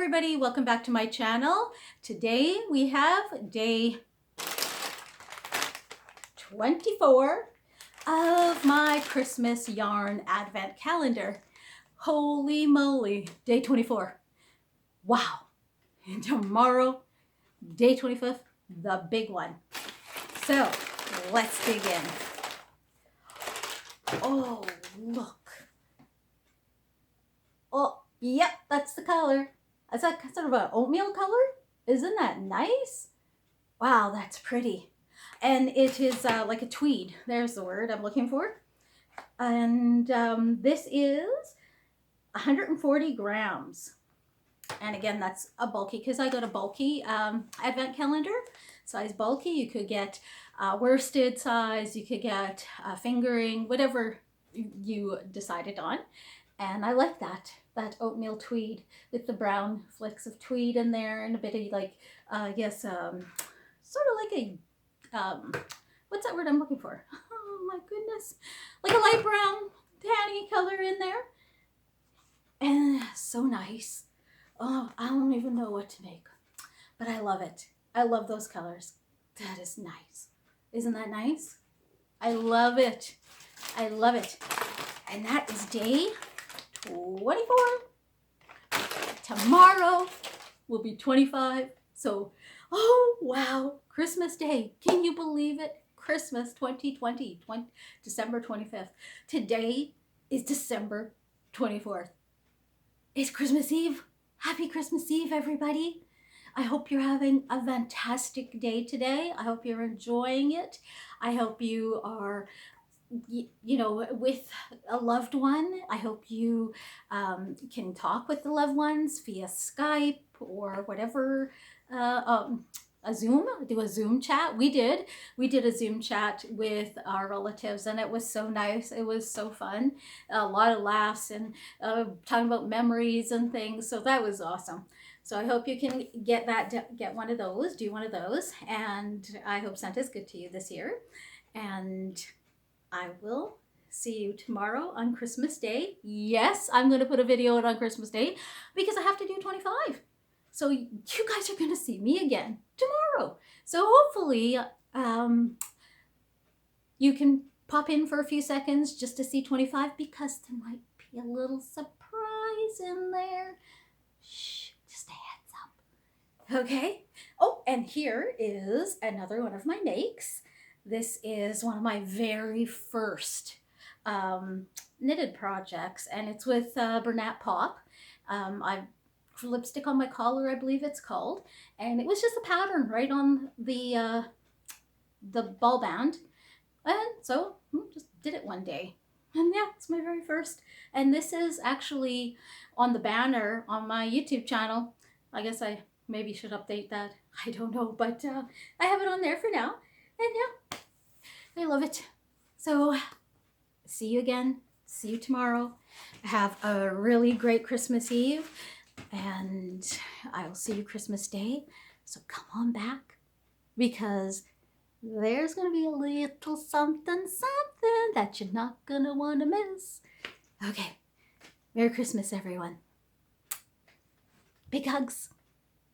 everybody, welcome back to my channel. Today we have day 24 of my Christmas yarn advent calendar. Holy moly, day 24. Wow. And tomorrow, day 25th, the big one. So let's dig in. Oh, look. Oh, yep, that's the color. Is that sort of an oatmeal color? Isn't that nice? Wow, that's pretty. And it is like a tweed. There's the word I'm looking for. And this is 140 grams. And again, that's a bulky, because I got a bulky advent calendar, size bulky. You could get worsted size, you could get fingering, whatever you decided on. And I like that oatmeal tweed with the brown flecks of tweed in there and a bit of like, sort of like a, what's that word I'm looking for? Oh my goodness. Like a light brown, tanny color in there. And so nice. Oh, I don't even know what to make, but I love it. I love those colors. That is nice. Isn't that nice? I love it. I love it. And that is day 24. Tomorrow will be 25. So, oh wow, Christmas Day. Can you believe it? Christmas 2020, December 25th. Today is December 24th. It's Christmas Eve. Happy Christmas Eve, everybody. I hope you're having a fantastic day today. I hope you're enjoying it. I hope you are, you know, with a loved one. I hope you can talk with the loved ones via Skype or whatever, a Zoom, do a Zoom chat. We did a Zoom chat with our relatives, and it was so nice. It was so fun. A lot of laughs and talking about memories and things. So that was awesome. So I hope you can get one of those, do one of those. And I hope Santa's good to you this year. And I will see you tomorrow on Christmas Day. Yes, I'm going to put a video out on Christmas Day because I have to do 25. So you guys are going to see me again tomorrow. So hopefully you can pop in for a few seconds just to see 25, because there might be a little surprise in there. Shh, just a heads up. Okay. Oh, and here is another one of my makes. This is one of my very first knitted projects, and it's with Bernat Pop. I lipstick on my collar, I believe it's called, and it was just a pattern right on the ball band, and so just did it one day, and yeah, it's my very first. And this is actually on the banner on my YouTube channel. I guess I maybe should update that. I don't know, but I have it on there for now, and yeah, I love it. So see you again. See you tomorrow. Have a really great Christmas Eve. And I'll see you Christmas Day. So come on back, because there's going to be a little something that you're not going to want to miss. Okay. Merry Christmas, everyone. Big hugs.